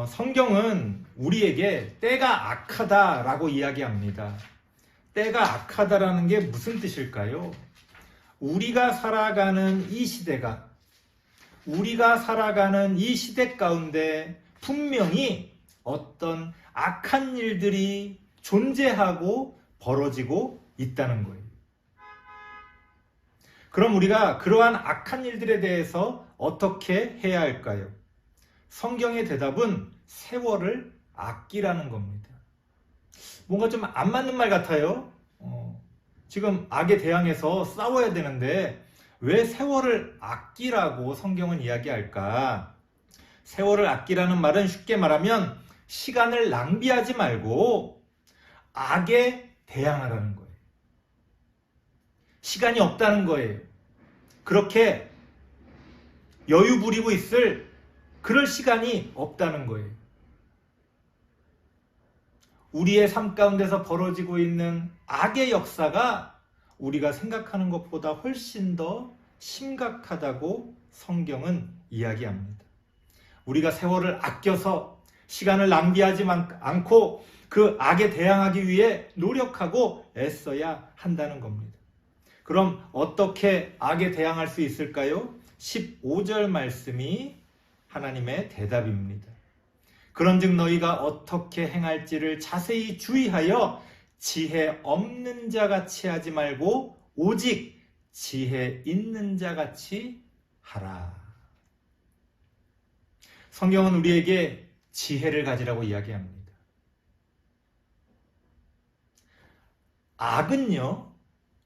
성경은 우리에게 때가 악하다라고 이야기합니다. 때가 악하다라는 게 무슨 뜻일까요? 우리가 살아가는 이 시대가, 우리가 살아가는 이 시대 가운데 분명히 어떤 악한 일들이 존재하고 벌어지고 있다는 거예요. 그럼 우리가 그러한 악한 일들에 대해서 어떻게 해야 할까요? 성경의 대답은 세월을 아끼라는 겁니다. 뭔가 좀 안 맞는 말 같아요. 지금 악에 대항해서 싸워야 되는데 왜 세월을 아끼라고 성경은 이야기할까? 세월을 아끼라는 말은 쉽게 말하면 시간을 낭비하지 말고 악에 대항하라는 거예요. 시간이 없다는 거예요. 그렇게 여유 부리고 있을 그럴 시간이 없다는 거예요. 우리의 삶 가운데서 벌어지고 있는 악의 역사가 우리가 생각하는 것보다 훨씬 더 심각하다고 성경은 이야기합니다. 우리가 세월을 아껴서 시간을 낭비하지 않고 그 악에 대항하기 위해 노력하고 애써야 한다는 겁니다. 그럼 어떻게 악에 대항할 수 있을까요? 15절 말씀이 하나님의 대답입니다. 그런즉 너희가 어떻게 행할지를 자세히 주의하여 지혜 없는 자같이 하지 말고 오직 지혜 있는 자같이 하라. 성경은 우리에게 지혜를 가지라고 이야기합니다. 악은요,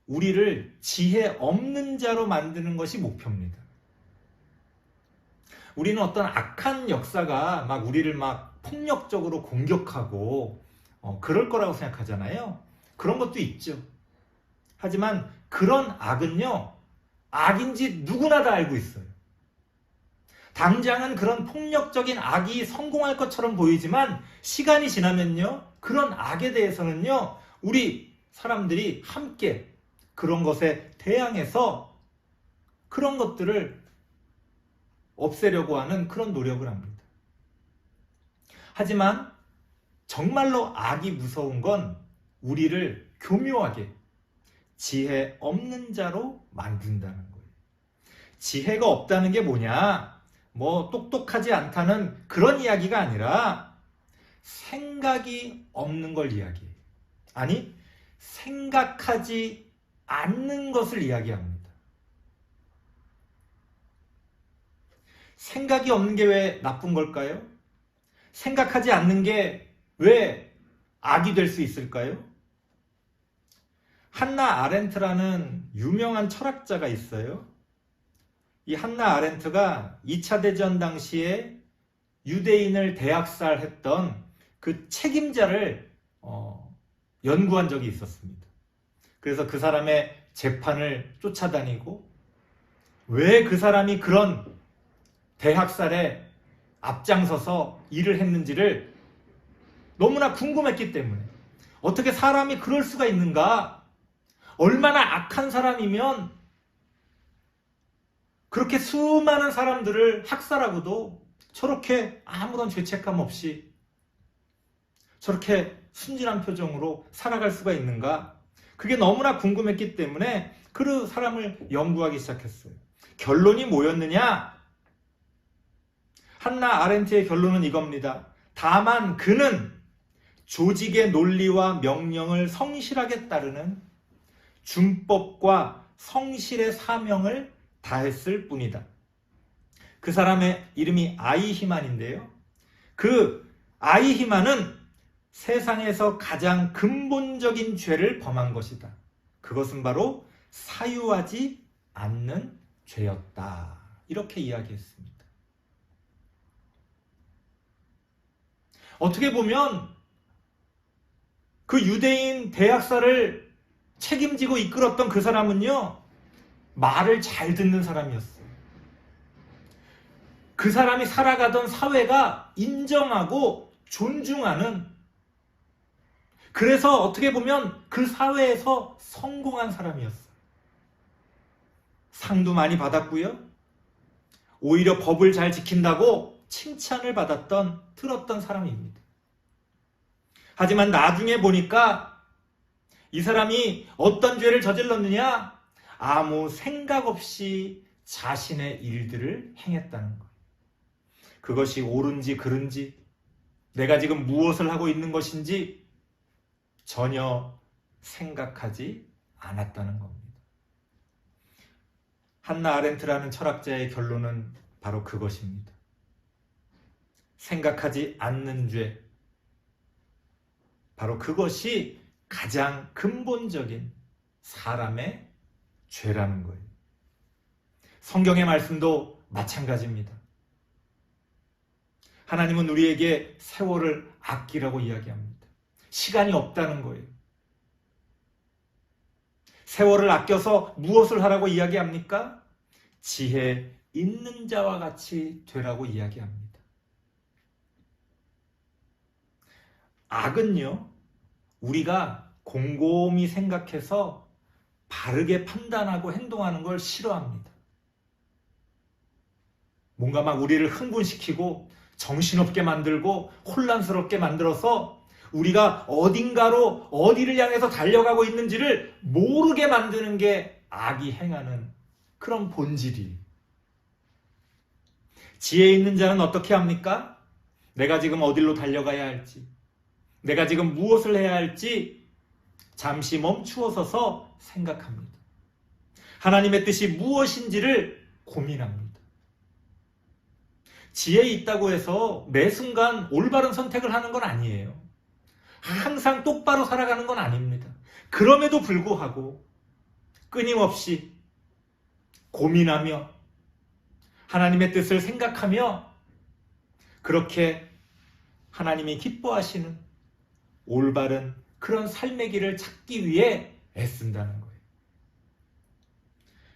우리를 지혜 없는 자로 만드는 것이 목표입니다. 우리는 어떤 악한 역사가 막 우리를 막 폭력적으로 공격하고 그럴 거라고 생각하잖아요. 그런 것도 있죠. 하지만 그런 악은요, 악인지 누구나 다 알고 있어요. 당장은 그런 폭력적인 악이 성공할 것처럼 보이지만 시간이 지나면요, 그런 악에 대해서는요, 우리 사람들이 함께 그런 것에 대항해서 그런 것들을 없애려고 하는 그런 노력을 합니다. 하지만 정말로 악이 무서운 건 우리를 교묘하게 지혜 없는 자로 만든다는 거예요. 지혜가 없다는 게 뭐냐? 뭐 똑똑하지 않다는 그런 이야기가 아니라 생각이 없는 걸 이야기해요. 아니, 생각하지 않는 것을 이야기합니다. 생각이 없는 게 왜 나쁜 걸까요? 생각하지 않는 게 왜 악이 될 수 있을까요? 한나 아렌트라는 유명한 철학자가 있어요. 이 한나 아렌트가 2차 대전 당시에 유대인을 대학살했던 그 책임자를 연구한 적이 있었습니다. 그래서 그 사람의 재판을 쫓아다니고 왜 그 사람이 그런 대학살에 앞장서서 일을 했는지를 너무나 궁금했기 때문에 어떻게 사람이 그럴 수가 있는가? 얼마나 악한 사람이면 그렇게 수많은 사람들을 학살하고도 저렇게 아무런 죄책감 없이 저렇게 순진한 표정으로 살아갈 수가 있는가? 그게 너무나 궁금했기 때문에 그 사람을 연구하기 시작했어요. 결론이 뭐였느냐? 한나 아렌트의 결론은 이겁니다. 다만 그는 조직의 논리와 명령을 성실하게 따르는 준법과 성실의 사명을 다했을 뿐이다. 그 사람의 이름이 아이히만인데요. 그 아이히만은 세상에서 가장 근본적인 죄를 범한 것이다. 그것은 바로 사유하지 않는 죄였다. 이렇게 이야기했습니다. 어떻게 보면 그 유대인 대학살을 책임지고 이끌었던 그 사람은요, 말을 잘 듣는 사람이었어요. 그 사람이 살아가던 사회가 인정하고 존중하는, 그래서 어떻게 보면 그 사회에서 성공한 사람이었어요. 상도 많이 받았고요. 오히려 법을 잘 지킨다고 칭찬을 받았던, 들었던 사람입니다. 하지만 나중에 보니까 이 사람이 어떤 죄를 저질렀느냐? 아무 생각 없이 자신의 일들을 행했다는 거예요. 그것이 옳은지 그른지, 내가 지금 무엇을 하고 있는 것인지 전혀 생각하지 않았다는 겁니다. 한나 아렌트라는 철학자의 결론은 바로 그것입니다. 생각하지 않는 죄, 바로 그것이 가장 근본적인 사람의 죄라는 거예요. 성경의 말씀도 마찬가지입니다. 하나님은 우리에게 세월을 아끼라고 이야기합니다. 시간이 없다는 거예요. 세월을 아껴서 무엇을 하라고 이야기합니까? 지혜 있는 자와 같이 되라고 이야기합니다. 악은요, 우리가 곰곰이 생각해서 바르게 판단하고 행동하는 걸 싫어합니다. 뭔가 막 우리를 흥분시키고 정신없게 만들고 혼란스럽게 만들어서 우리가 어딘가로 어디를 향해서 달려가고 있는지를 모르게 만드는 게 악이 행하는 그런 본질이에요. 지혜 있는 자는 어떻게 합니까? 내가 지금 어디로 달려가야 할지, 내가 지금 무엇을 해야 할지 잠시 멈추어 서서 생각합니다. 하나님의 뜻이 무엇인지를 고민합니다. 지혜 있다고 해서 매 순간 올바른 선택을 하는 건 아니에요. 항상 똑바로 살아가는 건 아닙니다. 그럼에도 불구하고 끊임없이 고민하며 하나님의 뜻을 생각하며 그렇게 하나님이 기뻐하시는 올바른 그런 삶의 길을 찾기 위해 애쓴다는 거예요.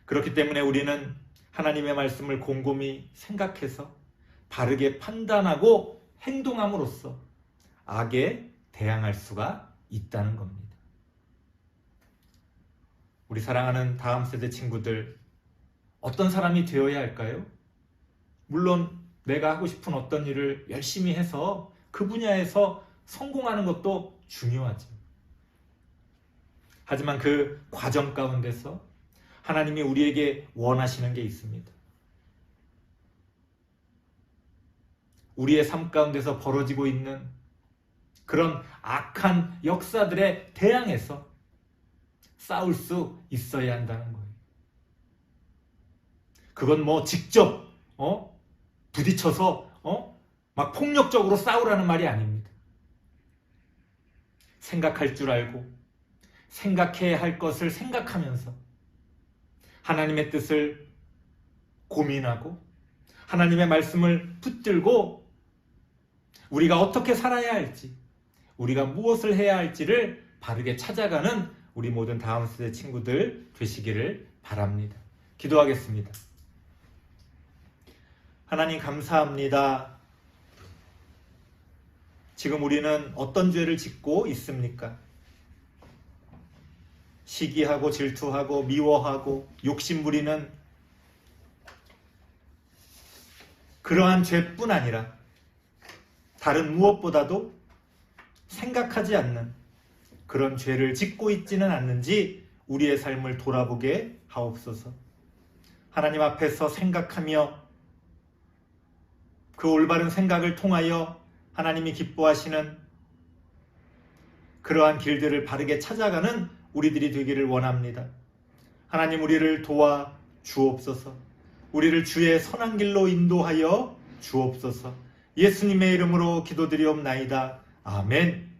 그렇기 때문에 우리는 하나님의 말씀을 곰곰이 생각해서 바르게 판단하고 행동함으로써 악에 대항할 수가 있다는 겁니다. 우리 사랑하는 다음 세대 친구들, 어떤 사람이 되어야 할까요? 물론 내가 하고 싶은 어떤 일을 열심히 해서 그 분야에서 성공하는 것도 중요하죠. 하지만 그 과정 가운데서 하나님이 우리에게 원하시는 게 있습니다. 우리의 삶 가운데서 벌어지고 있는 그런 악한 역사들에 대항해서 싸울 수 있어야 한다는 거예요. 그건 뭐 직접 부딪혀서 막 폭력적으로 싸우라는 말이 아닙니다. 생각할 줄 알고 생각해야 할 것을 생각하면서 하나님의 뜻을 고민하고 하나님의 말씀을 붙들고 우리가 어떻게 살아야 할지, 우리가 무엇을 해야 할지를 바르게 찾아가는 우리 모든 다음 세대 친구들 되시기를 바랍니다. 기도하겠습니다. 하나님 감사합니다. 지금 우리는 어떤 죄를 짓고 있습니까? 시기하고 질투하고 미워하고 욕심부리는 그러한 죄뿐 아니라 다른 무엇보다도 생각하지 않는 그런 죄를 짓고 있지는 않는지 우리의 삶을 돌아보게 하옵소서. 하나님 앞에서 생각하며 그 올바른 생각을 통하여 하나님이 기뻐하시는 그러한 길들을 바르게 찾아가는 우리들이 되기를 원합니다. 하나님 우리를 도와 주옵소서. 우리를 주의 선한 길로 인도하여 주옵소서. 예수님의 이름으로 기도드리옵나이다. 아멘.